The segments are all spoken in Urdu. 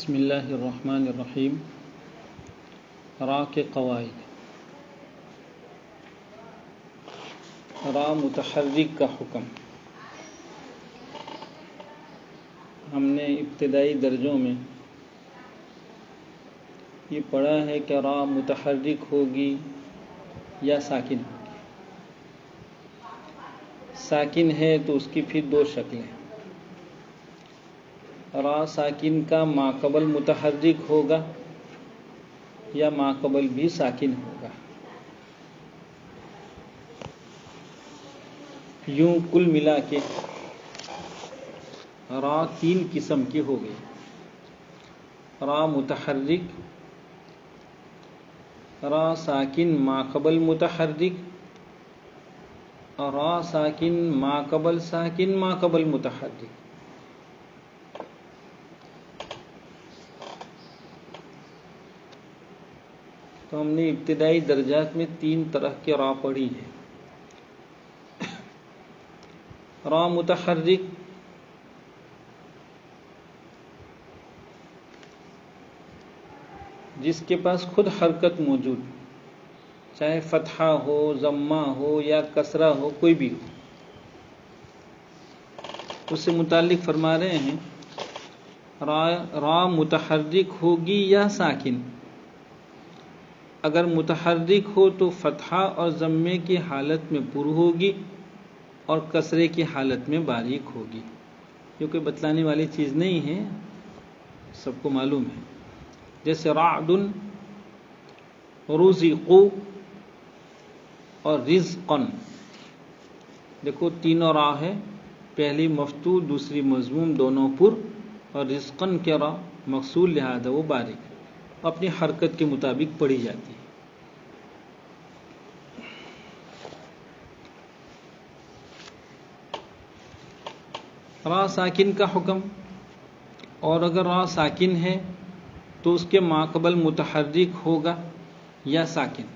بسم اللہ الرحمن الرحیم۔ را کے قواعد۔ را متحرک کا حکم۔ ہم نے ابتدائی درجوں میں یہ پڑھا ہے کہ را متحرک ہوگی یا ساکن ہوگی۔ ساکن ہے تو اس کی پھر دو شکلیں، را ساکن کا ماقبل متحرک ہوگا یا ماقبل بھی ساکن ہوگا۔ یوں کل ملا کے را تین قسم کی ہو گئی: را متحرک، را ساکن ماقبل متحرک، اور را ساکن ماقبل ساکن ماقبل متحرک۔ تو ہم نے ابتدائی درجات میں تین طرح کے را پڑھی ہے۔ را متحرک جس کے پاس خود حرکت موجود، چاہے فتحہ ہو، ضمہ ہو یا کسرہ ہو، کوئی بھی ہو، اس سے متعلق فرما رہے ہیں را متحرک ہوگی یا ساکن۔ اگر متحرک ہو تو فتحہ اور ضمے کی حالت میں پر ہوگی اور کسرے کی حالت میں باریک ہوگی۔ یہ کوئی بتلانے والی چیز نہیں ہے، سب کو معلوم ہے۔ جیسے رعد، رزق اور رزقن، دیکھو تینوں را ہے، پہلی مفتوح دوسری مضموم، دونوں پر، اور رزقن کے را مکسور لہذا وہ باریک، اپنی حرکت کے مطابق پڑھی جاتی ہے۔ را ساکن کا حکم، اور اگر را ساکن ہے تو اس کے ماقبل متحرک ہوگا یا ساکن۔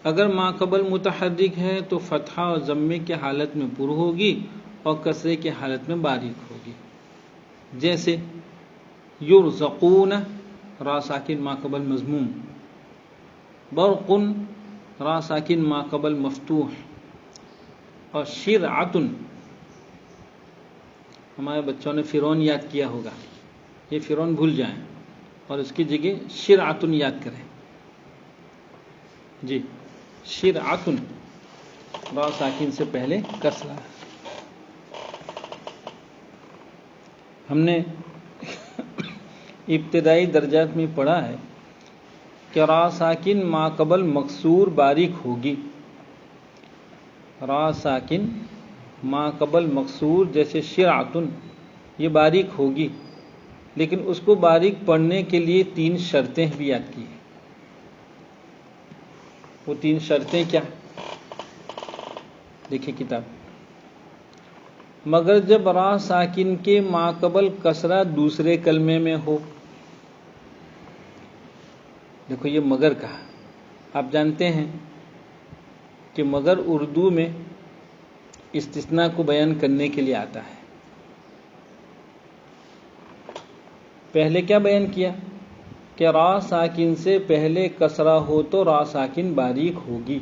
اگر ماقبل متحرک ہے تو فتحہ اور ضمے کی حالت میں پر ہوگی اور کسرے کی حالت میں باریک ہوگی۔ جیسے یرزقون، را ساکن ماقبل مضموم، برق، را ساکن ماقبل مفتوح، اور شرعۃ، ہمارے بچوں نے فرعون یاد کیا ہوگا، یہ فرعون بھول جائیں اور اس کی جگہ شرعۃ یاد کریں۔ جی، شرعۃ، را ساکن سے پہلے کسرہ۔ ہم نے ابتدائی درجات میں پڑھا ہے کہ را ساکن ماقبل مکسور باریک ہوگی۔ را ساکن ماقبل مکسور جیسے شرعۃ، یہ باریک ہوگی، لیکن اس کو باریک پڑھنے کے لیے تین شرطیں بھی یاد کی ہیں۔ وہ تین شرطیں کیا؟ دیکھیں کتاب۔ مگر جب را ساکن کے ماقبل کسرہ دوسرے کلمے میں ہو، دیکھو یہ مگر کہا، آپ جانتے ہیں کہ مگر اردو میں استثناء کو بیان کرنے کے لیے آتا ہے۔ پہلے کیا بیان کیا کہ را ساکن سے پہلے کسرہ ہو تو را ساکن باریک ہوگی،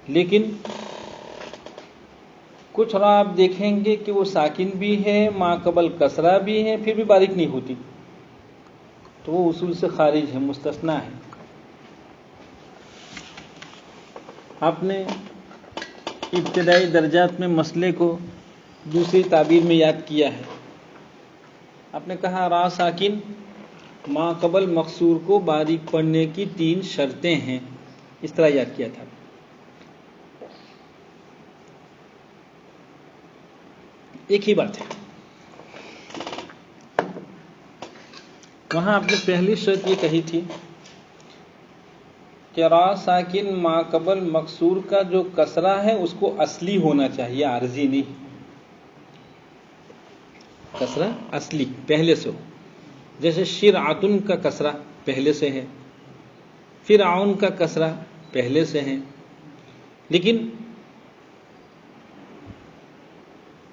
لیکن کچھ را آپ دیکھیں گے کہ وہ ساکن بھی ہے، ماقبل کسرہ بھی ہے، پھر بھی باریک نہیں ہوتی، تو وہ اصول سے خارج ہے، مستثنیٰ ہے۔ آپ نے ابتدائی درجات میں مسئلے کو دوسری تعبیر میں یاد کیا ہے۔ آپ نے کہا را ساکن ماقبل مکسور کو باریک پڑھنے کی تین شرطیں ہیں، اس طرح یاد کیا تھا۔ ایک ہی بات ہے، وہاں آپ نے پہلی شرط یہ کہی تھی کہ را ساکن ماقبل مکسور کا جو کسرہ ہے اس کو اصلی ہونا چاہیے، عارضی نہیں۔ کسرہ اصلی پہلے سے ہو، جیسے شرعۃ کا کسرہ پہلے سے ہے، فرعون کا کسرہ پہلے سے ہے، لیکن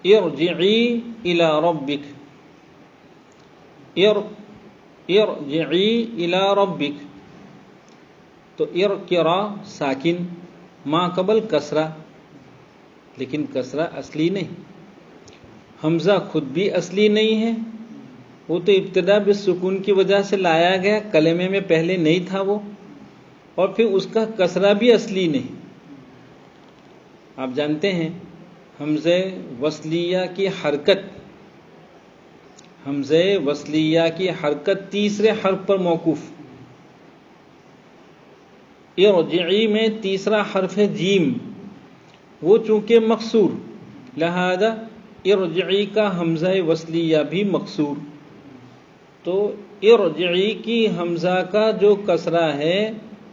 ارجعی الی ربک، ارجعی الی ربک، تو کی را ساکن، ما قبل کسرہ، لیکن کسرہ اصلی نہیں، حمزہ خود بھی اصلی نہیں ہے، وہ تو ابتدا بالسکون کی وجہ سے لایا گیا، کلمے میں پہلے نہیں تھا وہ، اور پھر اس کا کسرہ بھی اصلی نہیں۔ آپ جانتے ہیں حمزہ وصلیہ کی حرکت، حمزہ وصلیہ کی حرکت تیسرے حرف پر موقوف، ارجعی میں تیسرا حرف ہے جیم، وہ چونکہ مکسور، لہذا ارجعی کا حمزہ وصلیہ بھی مکسور، تو ارجعی کی حمزہ کا جو کسرہ ہے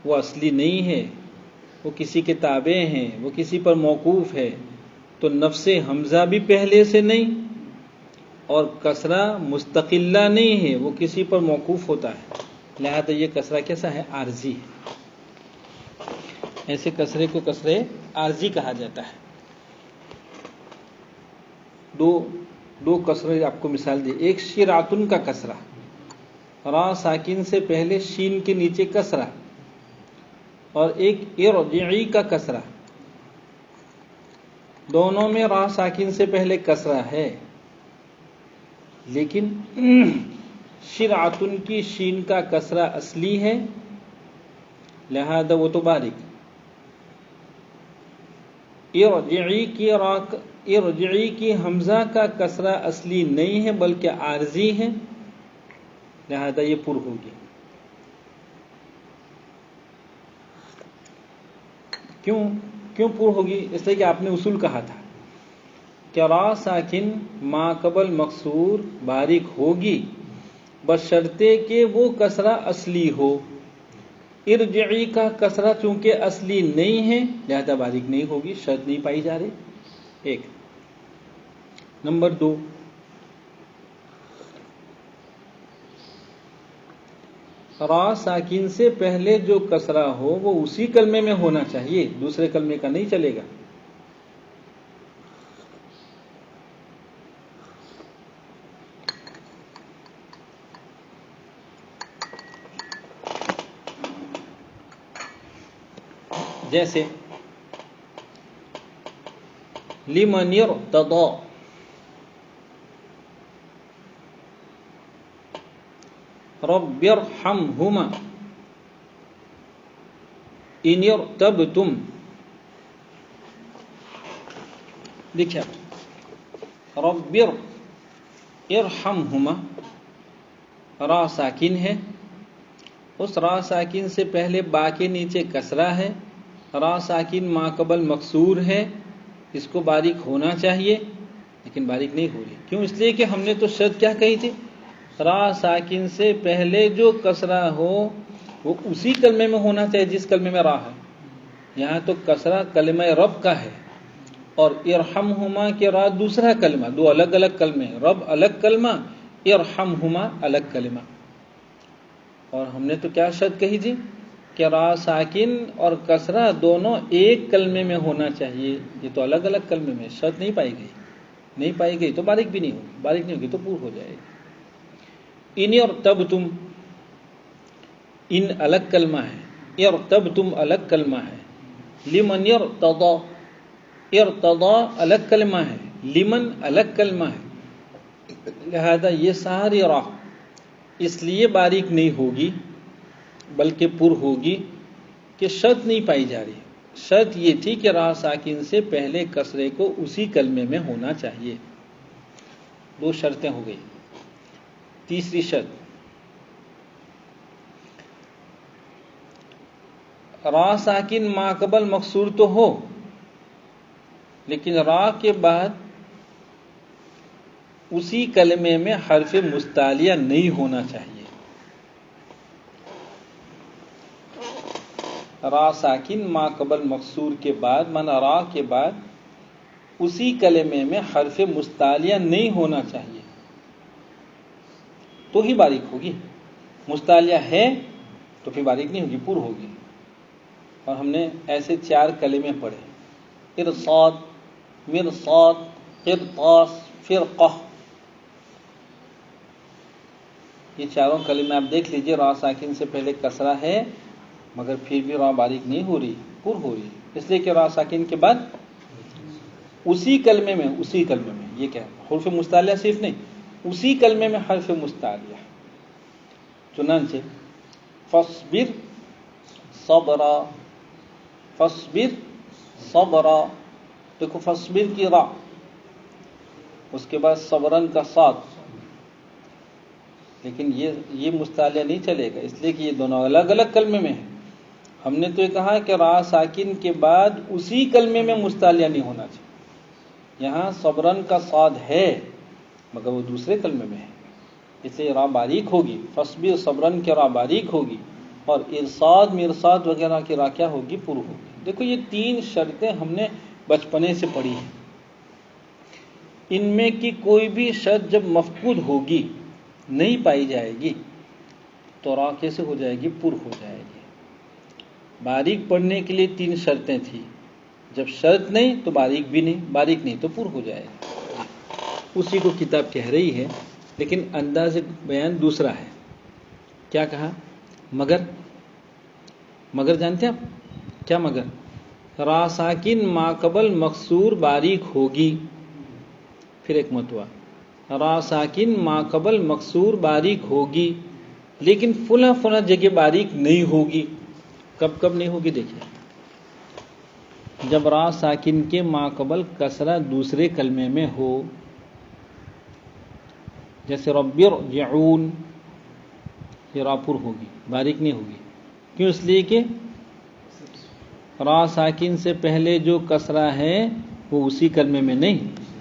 وہ اصلی نہیں ہے، وہ کسی کے تابع ہیں، وہ کسی پر موقوف ہے، تو نفس حمزہ بھی پہلے سے نہیں اور کسرہ مستقلہ نہیں ہے، وہ کسی پر موقوف ہوتا ہے، لہذا یہ کسرہ کیسا ہے؟ عارضی ہے۔ ایسے کسرے کو کسرے عارضی کہا جاتا ہے۔ دو کسرے آپ کو مثال دی، ایک شرعتن کا کسرہ، را ساکن سے پہلے شین کے نیچے کسرہ، اور ایک ارجعی کا کسرہ، دونوں میں را ساکن سے پہلے کسرہ ہے، لیکن شرعتن کی شین کا کسرہ اصلی ہے، لہذا وہ تو باریک، ارجعی کی حمزہ کا کسرہ اصلی نہیں ہے بلکہ عارضی ہے، لہذا یہ پر ہوگی۔ کیوں پر ہوگی؟ اس لیے کہ آپ نے اصول کہا تھا کہ را ساکن ما قبل مکسور باریک ہوگی بشرطے کہ وہ کسرہ اصلی ہو، ارجعی کا کسرہ چونکہ اصلی نہیں ہے لہذا باریک نہیں ہوگی، شرط نہیں پائی جا رہی، ایک۔ نمبر 2، را ساکن سے پہلے جو کسرہ ہو وہ اسی کلمے میں ہونا چاہیے، دوسرے کلمے کا نہیں چلے گا۔ جیسے لمن ارتضی، رب ارحمہما، ان ارتبتم، دیکھیں رب ارحمہما، را ساکن ہے، اس را ساکن سے پہلے با کے نیچے کسرہ ہے، را ساکن ما قبل مکسور ہے، اس کو باریک ہونا چاہیے لیکن باریک نہیں ہو رہی، کیوں؟ اس لیے کہ ہم نے تو شرط کیا کہی تھی؟ را ساکن سے پہلے جو کسرہ ہو وہ اسی کلمے میں ہونا چاہیے جس کلمے میں را ہے، یہاں تو کسرہ کلمہ رب کا ہے اور ارحمہما کے را دوسرا کلمہ، دو الگ الگ کلمے، رب الگ کلمہ، ارحمہما الگ کلمہ، اور ہم نے تو کیا شرط کہی تھی کہ را ساکن اور کسرہ دونوں ایک کلمے میں ہونا چاہیے، یہ تو الگ الگ کلمے میں، شرط نہیں پائی گئی تو باریک بھی نہیں ہوگی، باریک نہیں ہوگی تو پور ہو جائے گی۔ ان ارتبتم، ان الگ کلمہ ہے، ارتبتم الگ کلمہ ہے، لمن ارتضی، ارتضی الگ کلمہ ہے، لمن الگ کلمہ ہے، لہذا یہ ساری را اس لیے باریک نہیں ہوگی بلکہ پر ہوگی کہ شرط نہیں پائی جا رہی، شرط یہ تھی کہ را ساکن سے پہلے کسرے کو اسی کلمے میں ہونا چاہیے۔ دو شرطیں ہو گئی۔ تیسری شرط، را ساکن ما قبل مکسور تو ہو لیکن را کے بعد اسی کلمے میں حرف مستعلیہ نہیں ہونا چاہیے، را ساکن ما قبل مکسور کے بعد مانا را کے بعد اسی کلمے میں حرف مستعلیہ نہیں ہونا چاہیے تو ہی باریک ہوگی، مستعلیہ ہے تو پھر باریک نہیں ہوگی، پر ہوگی۔ اور ہم نے ایسے 4 کلمے پڑھے، ارصاد، مرصاد، قرطاس، فرقہ، یہ چاروں کلمے آپ دیکھ لیجئے، را ساکن سے پہلے کسرہ ہے مگر پھر بھی را باریک نہیں ہو رہی، پر ہو رہی، اس لیے کہ را ساکن کے بعد اسی کلمے میں یہ کیا حرف مستعلیہ صرف نہیں، اسی کلمے میں حرف مستعلیہ، چنانچہ فاصبر صبرا، فاصبر صبرا، دیکھو فاصبر کی را، اس کے بعد صبرن کا صاد، لیکن یہ مستعلیہ نہیں چلے گا، اس لیے کہ یہ دونوں الگ الگ کلمے میں ہیں۔ ہم نے تو یہ کہا کہ را ساکن کے بعد اسی کلمے میں مستعلیہ نہیں ہونا چاہیے، یہاں صبرن کا صاد ہے مگر وہ دوسرے کلمے میں ہے، اس لیے را باریک ہوگی، فاصبر صبرن کی را باریک ہوگی، اور ارصاد مرصاد وغیرہ کی را کیا ہوگی؟ پر ہوگی۔ دیکھو یہ تین شرطیں ہم نے بچپنے سے پڑھی ہیں، ان میں کی کوئی بھی شرط جب مفقود ہوگی، نہیں پائی جائے گی، تو را کیسے ہو جائے گی؟ پر ہو جائے گی۔ باریک پڑھنے کے لیے تین شرطیں تھیں، جب شرط نہیں تو باریک بھی نہیں، باریک نہیں تو پر ہو جائے گی، اسی کو کتاب کہہ رہی ہے، لیکن انداز بیان دوسرا ہے۔ کیا کہا؟ مگر جانتے ہیں آپ کیا مگر؟ را ساکن ما قبل مکسور باریک ہوگی، پھر ایک مرتبہ را ساکن ما قبل مکسور باریک ہوگی، لیکن فلاں فلاں جگہ باریک نہیں ہوگی۔ کب کب نہیں ہوگی؟ دیکھیں، جب را ساکن کے ما قبل کسرہ دوسرے کلمے میں ہو، جیسے رب ارجعون، یہ را پر ہوگی، باریک نہیں ہوگی، کیوں؟ اس لیے کہ را ساکن سے پہلے جو کسرہ ہے وہ اسی کلمے میں نہیں،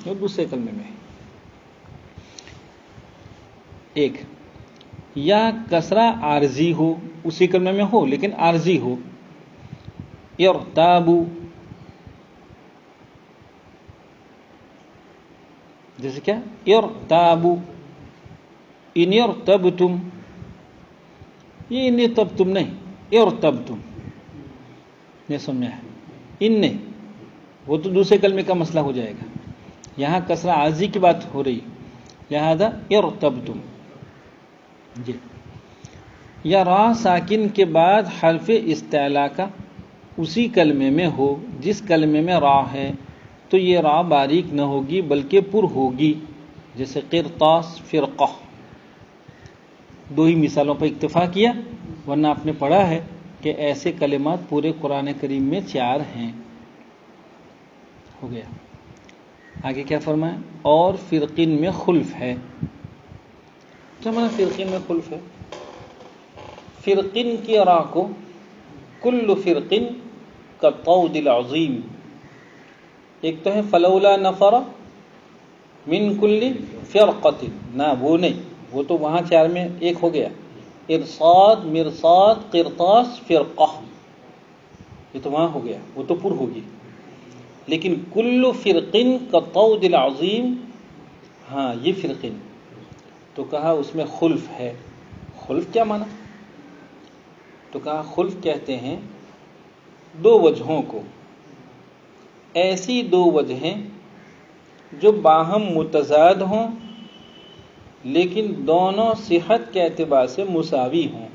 وہ دوسرے کلمے میں ہے۔ ایک یا کسرہ عارضی ہو، اسی کلمے میں ہو لیکن عارضی ہو، یرتابو، جیسے کیا؟ یرتابو، ان یرتبتم، یہ ان یرتبتم نہیں، یرتبتم، نہیں سمجھا ہے؟ ان نہیں، وہ تو دوسرے کلمے کا مسئلہ ہو جائے گا، یہاں کسرہ عارضی کی بات ہو رہی، لہذا یرتبتم۔ جی، یا را ساکن کے بعد حرف استعلا کا اسی کلمے میں ہو جس کلمے میں را ہے، تو یہ را باریک نہ ہوگی بلکہ پر ہوگی، جیسے قرطاس، فرقہ۔ دو ہی مثالوں پر اکتفا کیا، ورنہ آپ نے پڑھا ہے کہ ایسے کلمات پورے قرآن کریم میں 4 ہیں۔ ہو گیا، آگے کیا فرمایا؟ اور فرقین میں خلف ہے۔ کیا معنی فرقین میں خلف ہے؟ فرقین کی را کو کل فرقین کا طود العظیم، ایک تو ہے فلولا نفر من کل فرقۃ، نہ وہ نہیں، وہ تو وہاں 4 میں ایک ہو گیا، ارصاد مرصاد قرطاس فرقہ، یہ تو وہاں ہو گیا، وہ تو پر ہوگی، لیکن کل فرقین کا طود العظیم، ہاں یہ فرقین، تو کہا اس میں خلف ہے۔ خلف کیا معنی؟ تو کہا خلف کہتے ہیں 2 وجہوں کو، ایسی 2 وجہیں جو باہم متضاد ہوں لیکن دونوں صحت کے اعتبار سے مساوی ہوں۔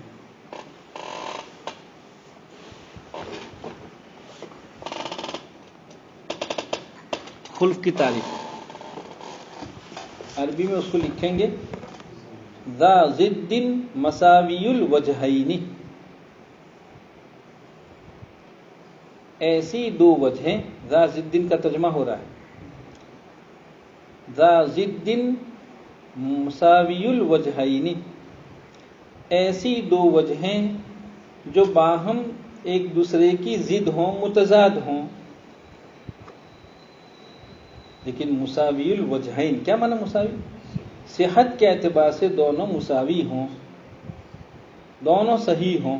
خلف کی تعریف عربی میں اس کو لکھیں گے ذا ضد مساوی الوجہین، ایسی 2 وجہیں، ذا ضد کا ترجمہ ہو رہا ہے ذا ضد مساوی الوجہین، ایسی 2 وجہیں جو باہم ایک دوسرے کی ضد ہوں، متضاد ہوں، لیکن مساوی الوجہین، کیا معنی مساوی؟ صحت کے اعتبار سے دونوں مساوی ہوں، دونوں صحیح ہوں۔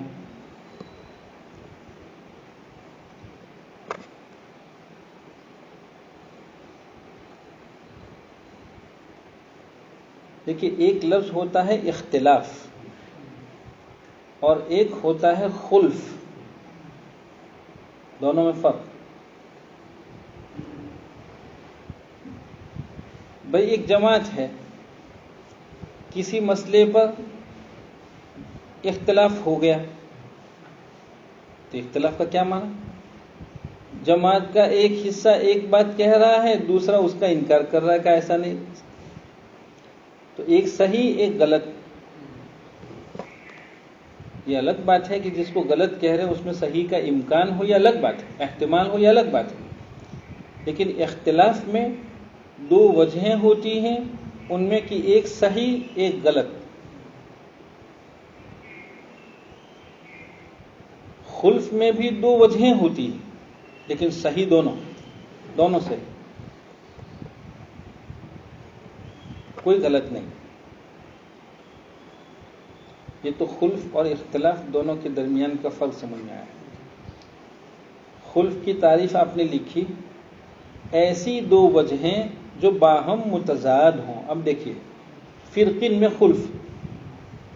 دیکھیے، ایک لفظ ہوتا ہے اختلاف اور ایک ہوتا ہے خلف، دونوں میں فرق۔ بھئی ایک جماعت ہے، کسی مسئلے پر اختلاف ہو گیا، تو اختلاف کا کیا معنی؟ جماعت کا ایک حصہ ایک بات کہہ رہا ہے، دوسرا اس کا انکار کر رہا ہے کہ ایسا نہیں، تو ایک صحیح ایک غلط. یہ الگ بات ہے کہ جس کو غلط کہہ رہے ہیں اس میں صحیح کا امکان ہو، یہ الگ بات ہے، احتمال ہو، یہ الگ بات ہے. لیکن اختلاف میں دو وجہیں ہوتی ہیں، ان میں کہ ایک صحیح ایک غلط. خلف میں بھی دو وجہیں ہوتی ہیں لیکن صحیح دونوں صحیح، کوئی غلط نہیں. یہ تو خلف اور اختلاف دونوں کے درمیان کا فرق سمجھ میں آیا. خلف کی تعریف آپ نے لکھی، ایسی دو وجہیں جو باہم متضاد ہوں. اب دیکھیے فرقین میں خلف،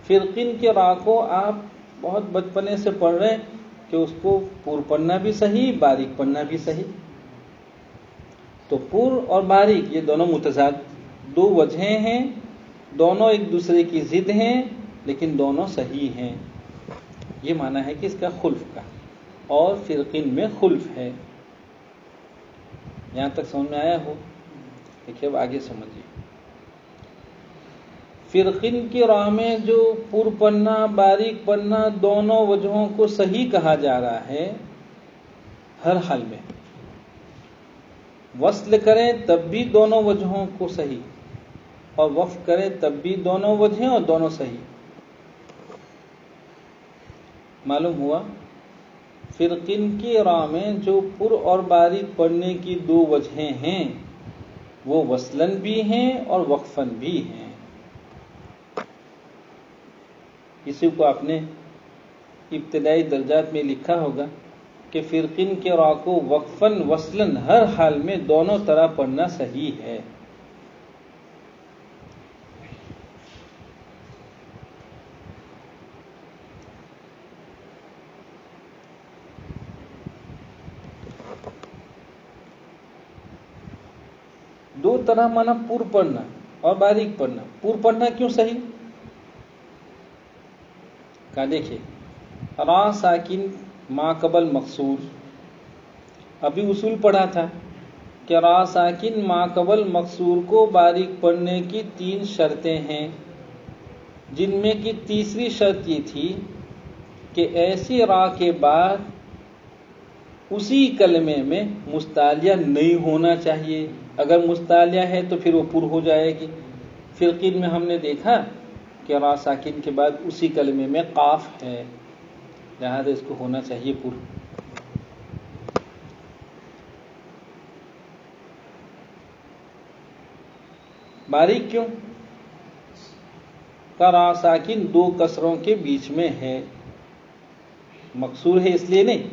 فرقین کے راہ کو آپ بہت بچپنے سے پڑھ رہے ہیں کہ اس کو پور پڑھنا بھی صحیح، باریک پڑھنا بھی صحیح. تو پور اور باریک یہ دونوں متضاد دو وجہیں ہیں، دونوں ایک دوسرے کی ضد ہیں لیکن دونوں صحیح ہیں. یہ معنی ہے کہ اس کا خلف کا، اور فرقین میں خلف ہے. یہاں تک سمجھ میں آیا ہو؟ دیکھیے اب آگے سمجھیے. فرقین کی راہ میں جو پور پڑھنا باریک پڑھنا دونوں وجہوں کو صحیح کہا جا رہا ہے ہر حال میں. وصل کریں تب بھی دونوں وجہوں کو صحیح، اور وقف کریں تب بھی دونوں وجہیں اور دونوں صحیح. معلوم ہوا فرقین کی راہ میں جو پر اور باریک پڑھنے کی دو وجہیں ہیں وہ وصلاً بھی ہیں اور وقفاً بھی ہیں. اسی کو آپ نے ابتدائی درجات میں لکھا ہوگا کہ فرقین کے راہ کو وقفاً وصلاً ہر حال میں دونوں طرح پڑھنا صحیح ہے. دو طرح مانا پور پڑھنا اور باریک پڑھنا. پور پڑھنا کیوں صحیح؟ کہا دیکھیے را ساکن ما قبل مقصور، ابھی اصول پڑھا تھا کہ را ساکن ما قبل مقصور کو باریک پڑھنے کی 3 شرطیں ہیں، جن میں کی تیسری شرط یہ تھی کہ ایسی را کے بعد اسی کلمے میں مستعلیہ نہیں ہونا چاہیے. اگر مستعلیہ ہے تو پھر وہ پر ہو جائے گی. فرقین میں ہم نے دیکھا کہ را ساکن کے بعد اسی کلمے میں قاف ہے، لہذا اس کو ہونا چاہیے پر. باریک کیوں؟ کا را ساکن 2 کسروں کے بیچ میں ہے. مقصور ہے اس لیے نہیں،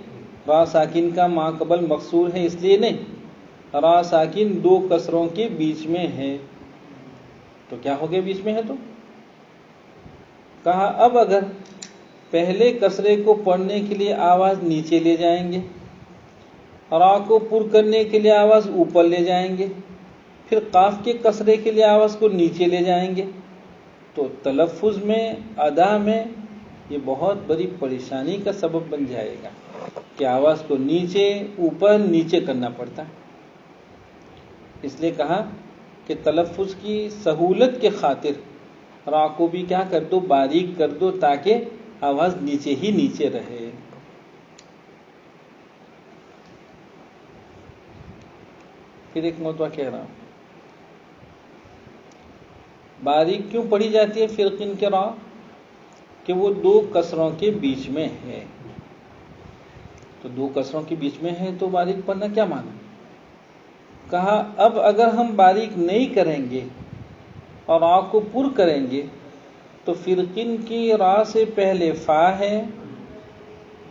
را ساکن کا ما قبل مقصور ہے اس لیے نہیں، را ساکن 2 کسروں کے بیچ میں ہے. تو کیا ہو گیا بیچ میں ہے؟ تو کہا اب اگر پہلے کسرے کو پڑھنے کے لیے آواز نیچے لے جائیں گے، را کو پر کرنے کے لیے آواز اوپر لے جائیں گے، پھر قاف کے کسرے کے لیے آواز کو نیچے لے جائیں گے، تو تلفظ میں ادا میں یہ بہت بڑی پریشانی کا سبب بن جائے گا کہ آواز کو نیچے اوپر نیچے کرنا پڑتا ہے. اس لیے کہا کہ تلفظ کی سہولت کے خاطر را کو بھی کیا کر دو، باریک کر دو، تاکہ آواز نیچے ہی نیچے رہے. پھر ایک مرتبہ کہہ رہا ہوں، باریک کیوں پڑھی جاتی ہے فرقین کے را؟ کہ وہ 2 کسروں کے بیچ میں ہے. تو 2 کسروں کے بیچ میں ہے تو باریک پڑھنا کیا معنی؟ کہا اب اگر ہم باریک نہیں کریں گے اور را کو پر کریں گے تو فرقین کی را سے پہلے فا ہے،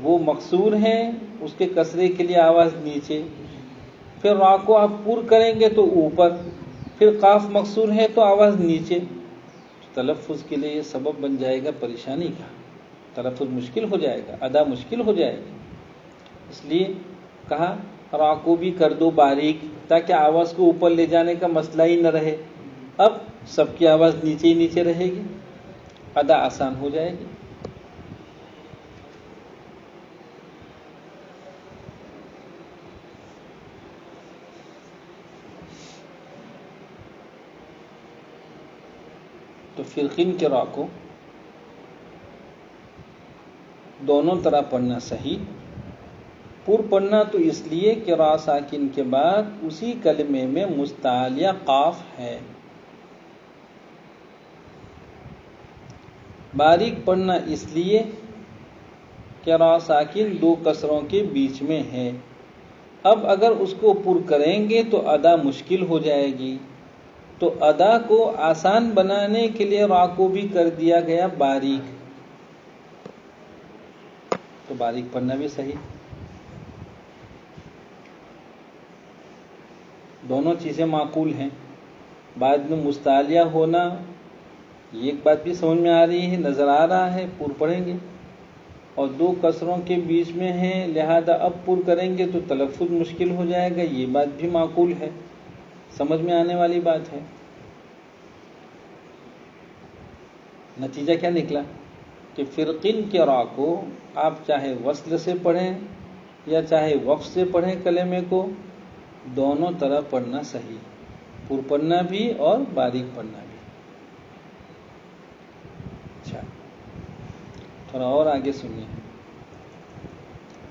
وہ مقصور ہے، اس کے کسرے کے لیے آواز نیچے، پھر را کو آپ پر کریں گے تو اوپر، پھر قاف مقصور ہے تو آواز نیچے. تلفظ کے لیے یہ سبب بن جائے گا پریشانی کا، تلفظ مشکل ہو جائے گا، ادا مشکل ہو جائے گا. اس لیے کہا را کو بھی کر دو باریک تاکہ آواز کو اوپر لے جانے کا مسئلہ ہی نہ رہے. اب سب کی آواز نیچے ہی نیچے رہے گی، ادا آسان ہو جائے گی. فرقین کے را کو دونوں طرح پڑھنا صحیح. پر پڑھنا تو اس لیے کہ را ساکن کے بعد اسی کلمے میں مستعلیہ قاف ہے. باریک پڑھنا اس لیے کہ را ساکن دو کسروں کے بیچ میں ہے. اب اگر اس کو پر کریں گے تو ادا مشکل ہو جائے گی، تو ادا کو آسان بنانے کے لیے را کو بھی کر دیا گیا باریک. تو باریک پڑھنا بھی صحیح. دونوں چیزیں معقول ہیں. بعد میں مستعلیہ ہونا یہ ایک بات بھی سمجھ میں آ رہی ہے، نظر آ رہا ہے، پر پڑھیں گے، اور دو کسروں کے بیچ میں ہیں، لہذا اب پر کریں گے تو تلفظ مشکل ہو جائے گا، یہ بات بھی معقول ہے، سمجھ میں آنے والی بات ہے. نتیجہ کیا نکلا کہ فرقین کے را کو آپ چاہے وصل سے پڑھیں یا چاہے وقف سے پڑھیں کلمے کو، دونوں طرح پڑھنا صحیح، پر پڑھنا بھی اور باریک پڑھنا بھی. اچھا تھوڑا اور آگے سنیے.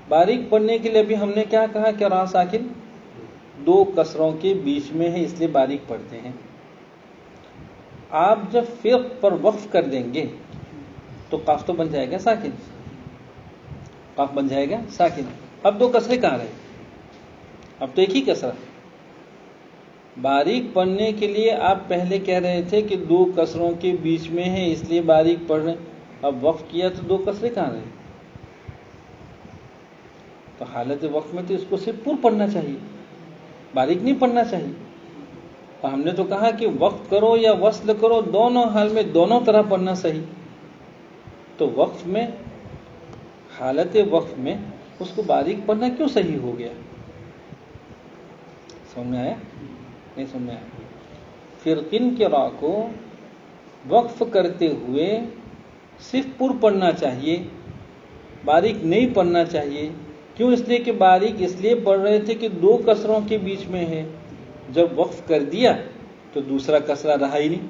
باریک پڑھنے کے لیے بھی ہم نے کیا کہا کہ را ساکن دو کسروں کے بیچ میں ہے، اس لیے باریک پڑھتے ہیں. آپ جب فرق پر وقف کر دیں گے تو قاف تو بن جائے گا ساکن، قاف بن جائے گا ساکن. اب دو کسرے کہاں رہے؟ اب تو ایک ہی کسرہ. باریک پڑھنے کے لیے آپ پہلے کہہ رہے تھے کہ دو کسروں کے بیچ میں ہے اس لیے باریک پڑھ رہے، اب وقف کیا تو دو کسرے کہاں رہے؟ تو حالت وقف میں تو اس کو صرف پر پڑھنا چاہیے، باریک نہیں پڑھنا چاہیے. تو ہم نے تو کہا کہ وقف کرو یا وصل کرو، دونوں حال میں دونوں طرح پڑھنا صحیح. تو وقف میں، حالت وقف میں اس کو باریک پڑھنا کیوں صحیح ہو گیا؟ سمجھ میں آیا؟ نہیں سمجھ میں آیا. فرقین کے را کو وقف کرتے ہوئے صرف پر پڑھنا چاہیے، باریک نہیں پڑھنا چاہیے. کیوں؟ اس لیے کہ باریک اس لیے پڑھ رہے تھے کہ دو کسروں کے بیچ میں ہے. جب وقف کر دیا تو دوسرا کسرہ رہا ہی نہیں،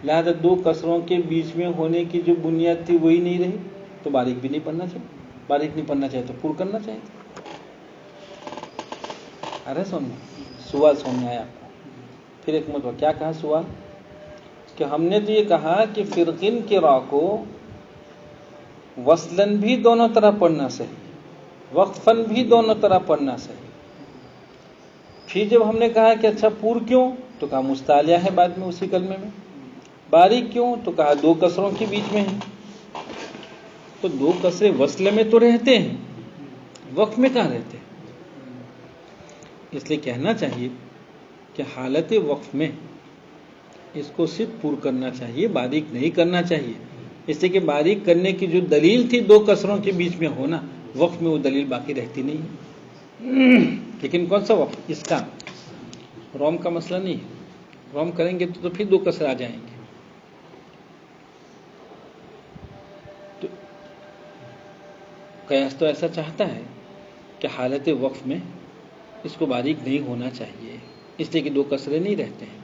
لہذا دو کسروں کے بیچ میں ہونے کی جو بنیاد تھی وہی نہیں رہی، تو باریک بھی نہیں پڑھنا چاہیے. باریک نہیں پڑھنا چاہیے تو پر کرنا چاہیے. ارے سننا سوال سمجھ میں آیا آپ کو؟ پھر ایک مرتبہ کیا کہا سوال؟ کہ ہم نے تو یہ کہا کہ فرقین کے را کو وصلاً بھی دونوں طرح پڑھنا صحیح، وقفاً بھی دونوں طرح پڑھنا صحیح. پھر جب ہم نے کہا کہ اچھا پر کیوں، تو کہا مستعلیہ ہے بعد میں اسی کلمے میں. باریک کیوں، تو کہا دو کسروں کے بیچ میں ہے. تو دو کسرے وصل میں تو رہتے ہیں، وقف میں کہاں رہتے ہیں؟ اس لیے کہنا چاہیے کہ حالت وقف میں اس کو صرف پر کرنا چاہیے، باریک نہیں کرنا چاہیے. اس لیے کہ باریک کرنے کی جو دلیل تھی دو کسروں کے بیچ میں ہونا، وقف میں وہ دلیل باقی رہتی نہیں ہے. لیکن کون سا وقف؟ اس کا روم کا مسئلہ نہیں ہے. روم کریں گے تو پھر دو کسر آ جائیں گے. تو قیاس تو ایسا چاہتا ہے کہ حالت وقف میں اس کو باریک نہیں ہونا چاہیے، اس لیے کہ دو کسرے نہیں رہتے ہیں.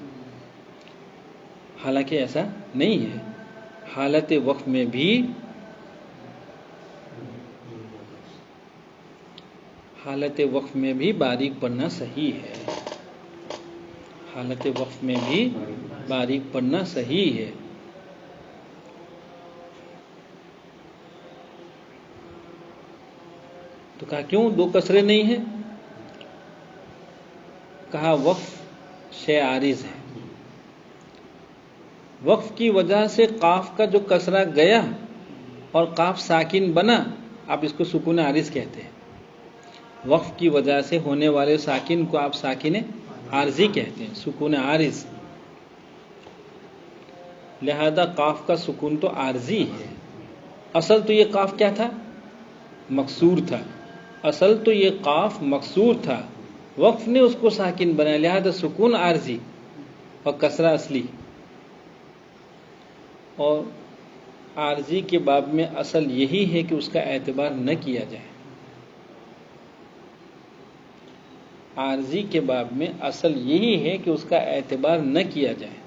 حالانکہ ایسا نہیں ہے. حالت وقف میں بھی باریک پڑھنا صحیح ہے. حالت وقف میں بھی باریک پڑھنا صحیح ہے. تو کہا کیوں دو کسرے نہیں ہیں؟ کہا وقف شے عارض ہے. وقف کی وجہ سے قاف کا جو کسرہ گیا اور قاف ساکن بنا، آپ اس کو سکون عارض کہتے ہیں. وقف کی وجہ سے ہونے والے ساکن کو آپ ساکن عارضی کہتے ہیں، سکون عارض. لہذا قاف کا سکون تو عارضی ہے. اصل تو یہ قاف کیا تھا؟ مکسور تھا. اصل تو یہ قاف مکسور تھا، وقف نے اس کو ساکن بنایا، لہذا سکون عارضی اور کسرہ اصلی. اور عارضی کے باب میں اصل یہی ہے کہ اس کا اعتبار نہ کیا جائے. عارضی کے باب میں اصل یہی ہے کہ اس کا اعتبار نہ کیا جائے.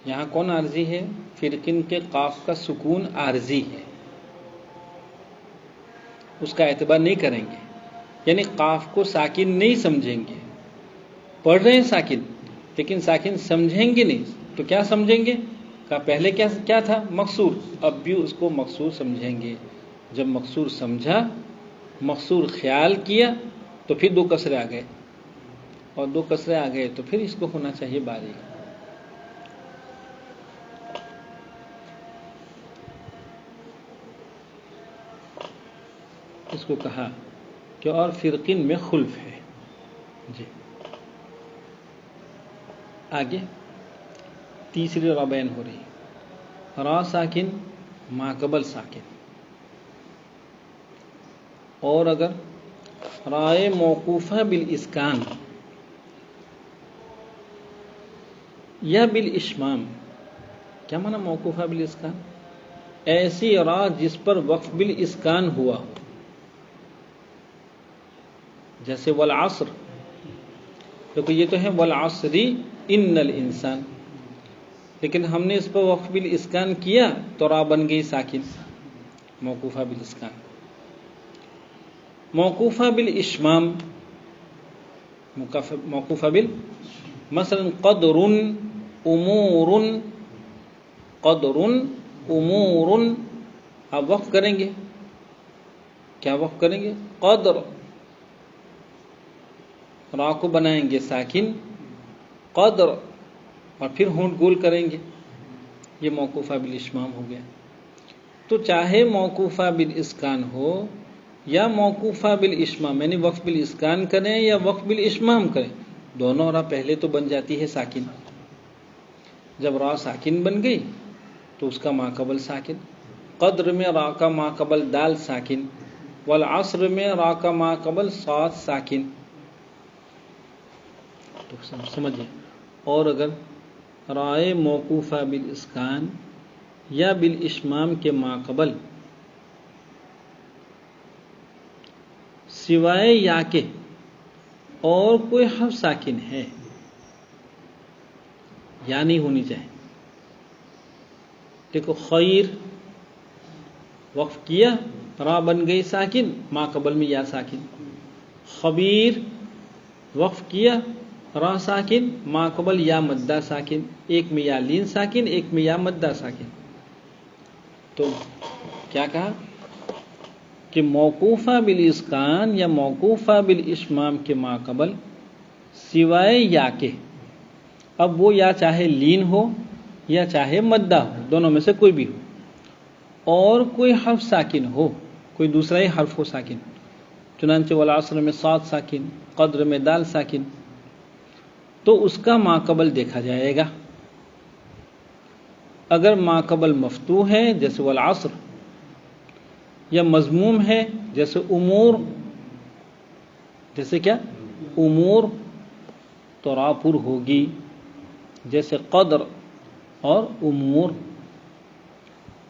یہاں کون عارضی ہے؟ فرقن کے قاف کا سکون عارضی ہے، اس کا اعتبار نہیں کریں گے، یعنی قاف کو ساکن نہیں سمجھیں گے. پڑھ رہے ہیں ساکن، لیکن ساکن سمجھیں گے نہیں. تو کیا سمجھیں گے؟ کہ پہلے کیا تھا؟ مقصور. اب بھی اس کو مقصور سمجھیں گے. جب مقصور سمجھا، مقصور خیال کیا، تو پھر 2 کسرے آ گئے، اور 2 کسرے آ گئے تو پھر اس کو ہونا چاہیے باریک. اس کو کہا کہ اور فرقین میں خلف ہے. جی آگے تیسری را بیان ہو رہی. را ساکن ماقبل ساکن، اور اگر رائے موقوفہ بالاسکان یا بالاشمام. کیا معنی موقوفہ بالاسکان؟ ایسی را جس پر وقف بالاسکان ہوا ہو، جیسے والعصر. دیکھو یہ تو ہے والعصر ان الانسان، لیکن ہم نے اس پر وقف بالاسکان کیا تو را بن گئی ساکن، موقوفہ بالاسکان. موقوفہ بالاشمام، موقوفہ مثلا قدر امور، قدر امور. آپ وقف کریں گے، کیا وقف کریں گے؟ قدر، را کو بنائیں گے ساکن قدر، اور پھر ہونٹ گول کریں گے. یہ موقوفہ بالاشمام ہو گیا. تو چاہے موقوفہ بالاسکان ہو یا موقوفہ بالاشمام، یعنی وقف بالاسکان کریں یا وقف بالاشمام کریں، دونوں را پہلے تو بن جاتی ہے ساکن. جب را ساکن بن گئی تو اس کا ماقبل ساکن. قدر میں را کا ماقبل دال ساکن، والعصر میں را کا ماقبل صاد ساکن. تو سمجھیں. اور اگر رائے موقوفہ بالاسکان یا بالاشمام کے ماقبل سوائے یا کے اور کوئی حرف ساکن ہے، یا نہیں ہونی چاہیے. دیکھو خیر وقف کیا، را بن گئی ساکن، ماقبل میں یا ساکن. خبیر وقف کیا، را ساکن، ماقبل یا مدہ ساکن. ایک میں یا لین ساکن، ایک میں یا مدہ ساکن. تو کیا کہا کہ موقوفہ بالاسکان یا موقوفہ بالاشمام کے ماقبل سوائے یا کے، اب وہ یا چاہے لین ہو یا چاہے مدہ ہو، دونوں میں سے کوئی بھی ہو، اور کوئی حرف ساکن ہو، کوئی دوسرا ہی حرف ہو ساکن. چنانچہ والعصر میں صاد ساکن، قدر میں دال ساکن، تو اس کا ماقبل دیکھا جائے گا. اگر ماقبل مفتوح ہے جیسے والعصر، یا مضموم ہے جیسے امور، جیسے کیا امور، تو را پر ہوگی جیسے قدر اور امور.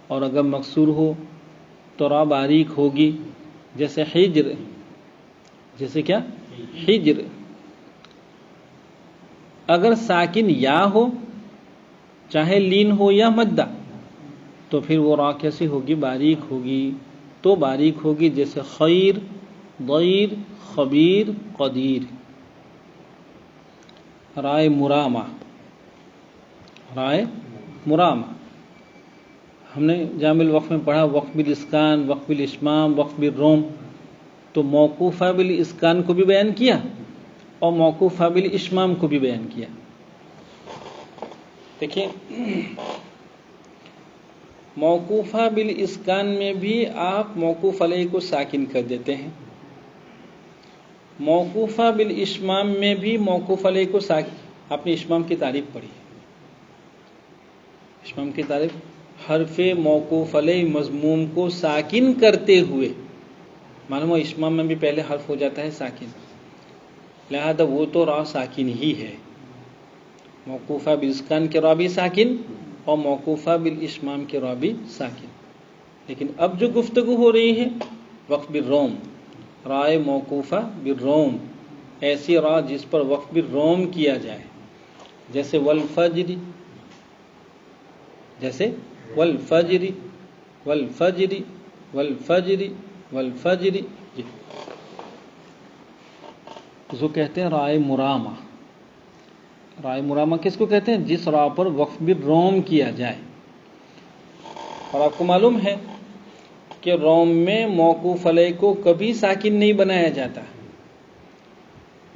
اور اگر مکسور ہو تو را باریک ہوگی جیسے حجر، جیسے کیا حجر. اگر ساکن یا ہو چاہے لین ہو یا مدہ، تو پھر وہ را کیسی ہوگی؟ باریک ہوگی. تو باریک ہوگی جیسے خیر، ضیر، خبیر، قدیر. رائے مرامہ، رائے مرامہ ہم نے جامع الوقف میں پڑھا، وقف بالاسکان، وقف بالاشمام، وقف بالروم. تو موقوفہ بالاسکان کو بھی بیان کیا اور موقوفہ بالاشمام کو بھی بیان کیا. دیکھیں موقوفہ بالاسکان میں بھی آپ موقوف علیہ کو ساکن کر دیتے ہیں، موقوفہ بالاشمام میں بھی موقوف علیہ کو ساکن. آپ نے اشمام کی تعریف پڑھی، اشمام کی تعریف حرف موقوف علیہ مضموم کو ساکن کرتے ہوئے، معلوم اشمام میں بھی پہلے حرف ہو جاتا ہے ساکن، لہذا وہ تو را ساکن ہی ہے. موقوفہ بالاسکان کے را بھی ساکن اور موقوفہ بالاشمام کے را بھی ساکن. لیکن اب جو گفتگو ہو رہی ہے وقف بالروم، رائے موقوفہ بالروم، ایسی را جس پر وقف بالروم کیا جائے، جیسے والفجر جیسے والفجر والفجر والفجر والفجر، جی اس کو کہتے ہیں رائے مرامہ۔ رائے مرامہ کس کو کہتے ہیں؟ جس را پر وقف بالروم کیا جائے۔ اور آپ کو معلوم ہے کہ روم میں موقوف علیہ کو کبھی ساکن نہیں بنایا جاتا،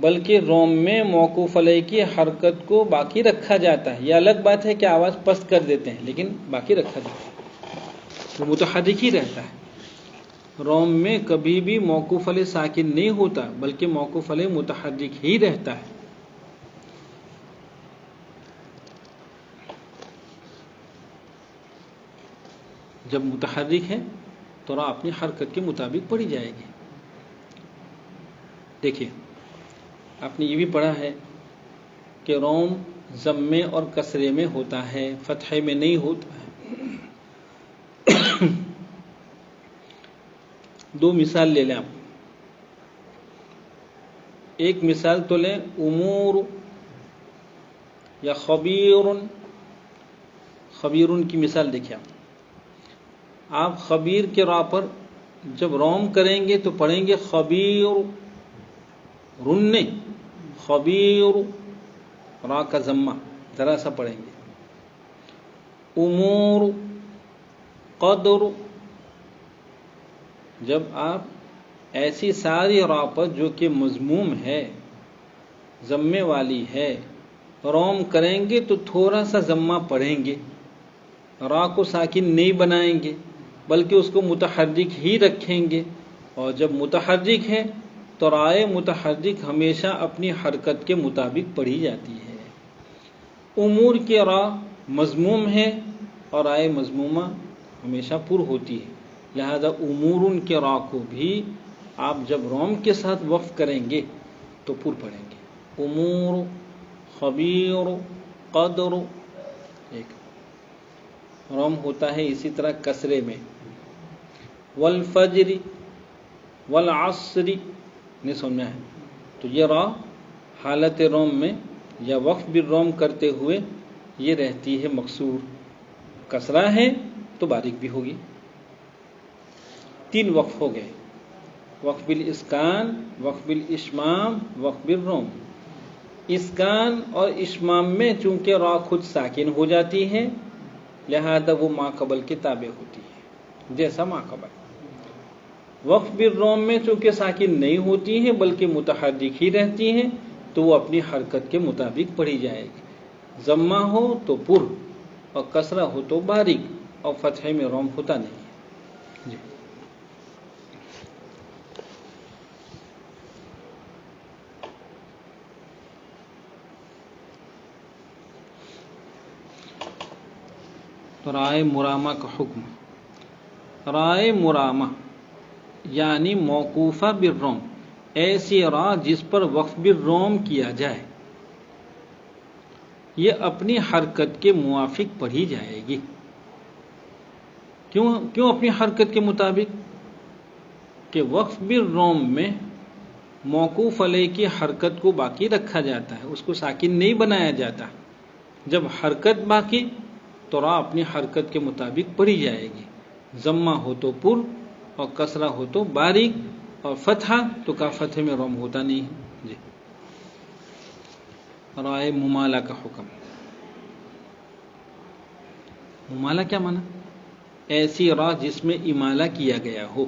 بلکہ روم میں موقوف علیہ کی حرکت کو باقی رکھا جاتا ہے۔ یہ الگ بات ہے کہ آواز پست کر دیتے ہیں، لیکن باقی رکھا جاتا ہے، وہ متحرک ہی رہتا ہے۔ روم میں کبھی بھی موقوف علیہ ساکن نہیں ہوتا، بلکہ موقوف علیہ متحرک ہی رہتا ہے۔ جب متحرک ہے تو را اپنی حرکت کے مطابق پڑھی جائے گی۔ دیکھیے آپ نے یہ بھی پڑھا ہے کہ روم ضمے اور کسرے میں ہوتا ہے، فتحے میں نہیں ہوتا ہے۔ دو مثال لے لیں آپ۔ ایک مثال تو لیں امور یا خبیر۔ خبیر کی مثال دیکھیں آپ خبیر کے را پر جب روم کریں گے تو پڑھیں گے خبیر، رن خبیر، را کا ضمہ ذرا سا پڑھیں گے۔ امور قدر، جب آپ ایسی ساری را پر جو کہ مضموم ہے، ضمے والی ہے، روم کریں گے تو تھوڑا سا ضمہ پڑھیں گے، را کو ساکن نہیں بنائیں گے بلکہ اس کو متحرک ہی رکھیں گے۔ اور جب متحرک ہے تو رائے متحرک ہمیشہ اپنی حرکت کے مطابق پڑھی جاتی ہے۔ امور کے را مضموم ہے اور رائے مضمومہ ہمیشہ پر ہوتی ہے، لہذا امور کے را کو بھی آپ جب روم کے ساتھ وقف کریں گے تو پر پڑھیں گے۔ امور خبیر قدر، ایک روم ہوتا ہے اسی طرح کسرے میں۔ والفجر والعصر، نہیں سمجھ میں ہے تو یہ را حالت روم میں یا وقف بالروم کرتے ہوئے یہ رہتی ہے مکسور، کسرہ ہے تو باریک بھی ہوگی۔ تین وقف ہو گئے، وقف بالاسکان، وقف بالاشمام، وقف بالروم۔ اسکان اور اشمام میں چونکہ را خود ساکن ہو جاتی ہے لہذا وہ ما قبل کے تابع ہوتی ہے، جیسا ما قبل۔ وقف بالروم میں چونکہ ساکن نہیں ہوتی ہیں بلکہ متحرک ہی رہتی ہیں تو وہ اپنی حرکت کے مطابق پڑھی جائے گی۔ ضمہ ہو تو پر اور کسرہ ہو تو باریک، اور فتحے میں روم ہوتا نہیں ہے۔ جی تو رائے مرامہ کا حکم۔ رائے مرامہ یعنی موقوفہ بالروم، ایسی را جس پر وقف بالروم کیا جائے، یہ اپنی حرکت کے موافق پڑھی جائے گی۔ کیوں اپنی حرکت کے مطابق؟ کہ وقف بالروم میں موقوف علیہ کی حرکت کو باقی رکھا جاتا ہے، اس کو ساکن نہیں بنایا جاتا۔ جب حرکت باقی تو را اپنی حرکت کے مطابق پڑھی جائے گی، ضمہ ہو تو پر اور کسرہ ہو تو باریک، اور فتحہ تو کا فتح میں روم ہوتا نہیں ہے۔ جی رائے ممالہ کا حکم۔ ممالہ کیا معنی؟ ایسی را جس میں امالہ کیا گیا ہو،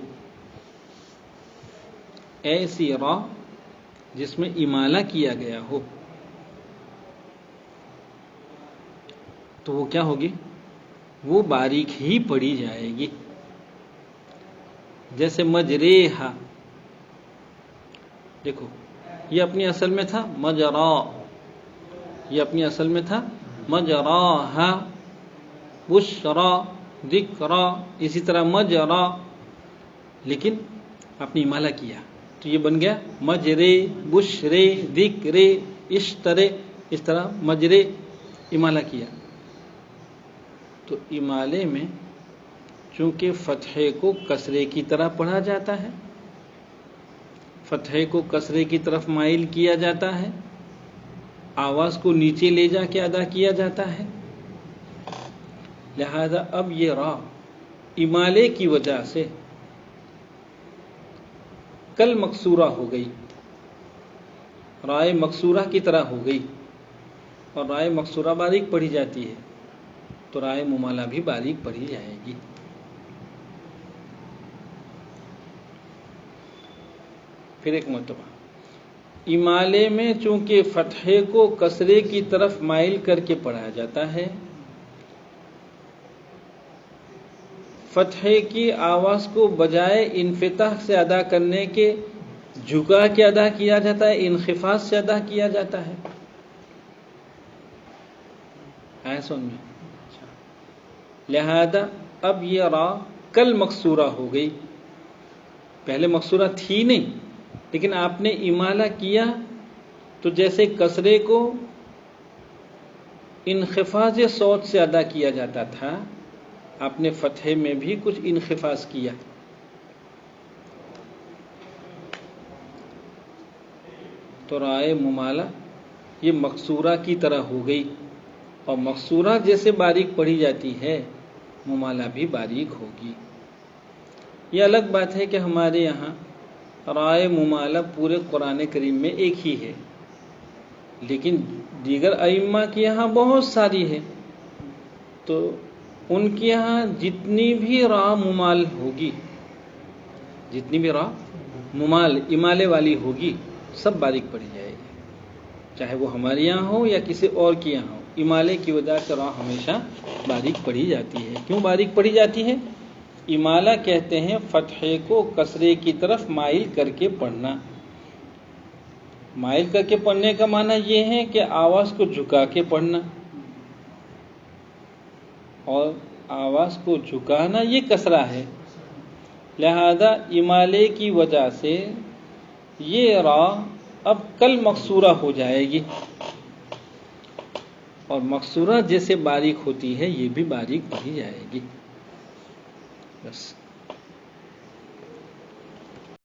ایسی را جس میں امالہ کیا گیا ہو تو وہ کیا ہوگی؟ وہ باریک ہی پڑھی جائے گی۔ جیسے مجریہا، دیکھو یہ اپنی اصل میں تھا مجرا، یہ اپنی اصل میں تھا مجراہا، بشرا، ذکرا، اسی طرح مجرا، لیکن اپنی امالہ کیا تو یہ بن گیا مجرے، بشرے، ذکرے، اشترے، اس طرح مجرے، امالہ کیا۔ تو امالے میں چونکہ فتحے کو کسرے کی طرح پڑھا جاتا ہے، فتحے کو کسرے کی طرف مائل کیا جاتا ہے، آواز کو نیچے لے جا کے ادا کیا جاتا ہے، لہذا اب یہ را امالے کی وجہ سے کل مکسورہ ہو گئی، رائے مکسورہ کی طرح ہو گئی، اور رائے مکسورہ باریک پڑھی جاتی ہے تو رائے ممالہ بھی باریک پڑھی جائے گی۔ پھر ایک مرتبہ امالے میں چونکہ فتحے کو کسرے کی طرف مائل کر کے پڑھا جاتا ہے، فتحے کی آواز کو بجائے انفتاح سے ادا کرنے کے جھکا کے ادا کیا جاتا ہے، انخفاض سے ادا کیا جاتا ہے۔ آیا سمجھ میں؟ لہذا اب یہ را کل مکسورہ ہو گئی، پہلے مکسورہ تھی نہیں، لیکن آپ نے امالہ کیا تو جیسے کسرے کو انخفاض صوت سے ادا کیا جاتا تھا، آپ نے فتحے میں بھی کچھ انخفاض کیا، تو رائے ممالہ یہ مکسورہ کی طرح ہو گئی، اور مکسورہ جیسے باریک پڑھی جاتی ہے ممالہ بھی باریک ہوگی۔ یہ الگ بات ہے کہ ہمارے یہاں رائے ممالہ پورے قرآن کریم میں ایک ہی ہے، لیکن دیگر ائمہ کے یہاں بہت ساری ہے، تو ان کے یہاں جتنی بھی را ممال ہوگی، جتنی بھی را ممال امالے والی ہوگی سب باریک پڑھی جائے گی، چاہے وہ ہمارے یہاں ہو یا کسی اور کے یہاں ہو، امالے کی وجہ سے را ہمیشہ باریک پڑھی جاتی ہے۔ کیوں باریک پڑھی جاتی ہے؟ امالہ کہتے ہیں فتحے کو کسرے کی طرف مائل کر کے پڑھنا۔ مائل کر کے پڑھنے کا معنی یہ ہے کہ آواز کو جھکا کے پڑھنا، اور آواز کو جھکانا یہ کسرہ ہے، لہذا امالے کی وجہ سے یہ را اب کل مکسورہ ہو جائے گی، اور مکسورہ جیسے باریک ہوتی ہے یہ بھی باریک پڑھی جائے گی۔ بس